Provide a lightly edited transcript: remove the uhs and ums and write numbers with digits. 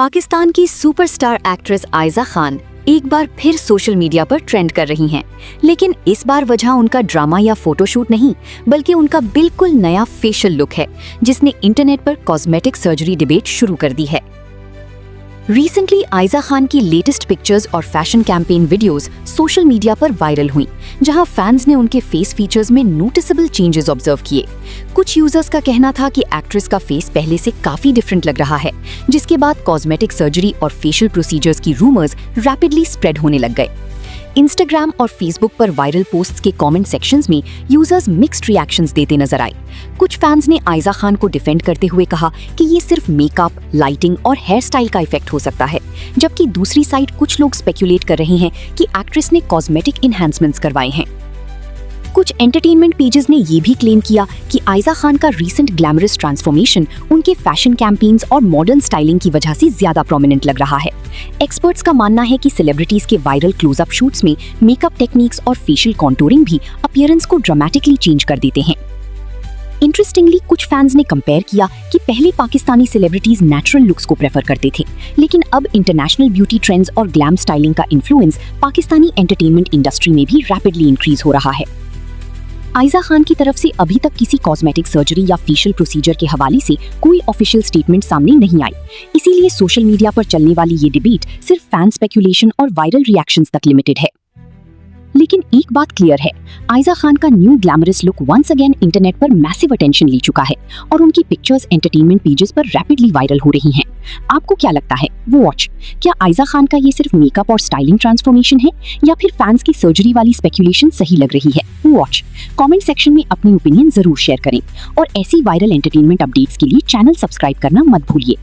पाकिस्तान की superstar actress Aiza Khan एक बार फिर सोशल मीडिया पर ट्रेंड कर रही हैं, लेकिन इस बार वजह उनका ड्रामा या फोटोशूट नहीं, बल्कि उनका बिल्कुल नया फेशियल लुक है, जिसने इंटरनेट पर कॉस्मेटिक सर्जरी डिबेट शुरू कर दी है। रिसेंटली आयजा खान की लेटेस्ट पिक्चर्स और fashion campaign videos social media पर वायरल हुई, जहां फैंस ने उनके फेस फीचर्स में नोटिसेबल चेंजेस ऑब्जर्व किए। कुछ यूजर्स का कहना था कि एक्ट्रेस का फेस पहले से काफी डिफरेंट लग रहा है, जिसके बाद कॉस्मेटिक सर्जरी और फेशियल प्रोसीजर्स की रूमर्स रैपिडली स्प्रेड होने लग गए। इंस्टाग्राम और फेसबुक पर वायरल पोस्ट्स के कमेंट सेक्शंस में यूजर्स मिक्स्ड रिएक्शंस देते नजर आए। कुछ फैंस ने आयजा खान को डिफेंड करते हुए कहा कि ये सिर्फ मेकअप, लाइटिंग और हेयर स्टाइल का इफेक्ट हो सकता है, जबकि दूसरी साइड कुछ लोग स्पेक्युलेट कर रहे हैं कि एक्ट्रेस ने कॉस्मेटिक इनहैंसमेंट्स करवाए हैं। कुछ एंटरटेनमेंट पेजेस ने ये भी क्लेम किया कि आयजा खान का रीसेंट ग्लैमरस ट्रांसफॉर्मेशन उनके फैशन कैंपेन्स और मॉडर्न स्टाइलिंग की वजह से ज्यादा प्रोमिनेंट लग रहा है। एक्सपर्ट्स का मानना है कि सेलिब्रिटीज के वायरल क्लोजअप शूट्स में मेकअप टेक्निक्स और फेशियल कॉन्टूरिंग भी अपीयरेंस को ड्रामेटिकली चेंज कर देते हैं। इंटरेस्टिंगली, कुछ फैंस ने कंपेयर किया कि पहले पाकिस्तानी सेलिब्रिटीज नेचुरल लुक्स को प्रेफर करते थे, लेकिन अब इंटरनेशनल ब्यूटी ट्रेंड्स और ग्लैम स्टाइलिंग का इन्फ्लुएंस पाकिस्तानी एंटरटेनमेंट इंडस्ट्री में भी रैपिडली इंक्रीज हो रहा है। आयजा खान की तरफ से अभी तक किसी कॉस्मेटिक सर्जरी या फेशियल प्रोसीजर के हवाले से कोई ऑफिशियल स्टेटमेंट सामने नहीं आई, इसीलिए सोशल मीडिया पर चलने वाली ये डिबेट सिर्फ फैन स्पेक्यूलेशन और वायरल रिएक्शंस तक लिमिटेड है। लेकिन एक बात क्लियर है, आयजा खान का new glamorous look once again internet पर मैसिव अटेंशन ले चुका है और उनकी पिक्चर्स एंटरटेनमेंट पेजेस पर रैपिडली वायरल हो रही हैं। आपको क्या लगता है? वो वॉच, क्या आयजा खान का ये सिर्फ मेकअप और स्टाइलिंग ट्रांसफॉर्मेशन है, या फिर फैंस की सर्जरी वाली स्पेक्यूलेशन सही लग रही है? वॉच कमेंट सेक्शन में अपनी ओपिनियन जरूर शेयर करें और ऐसी वायरल एंटरटेनमेंट अपडेट्स के लिए चैनल सब्सक्राइब करना मत भूलिए।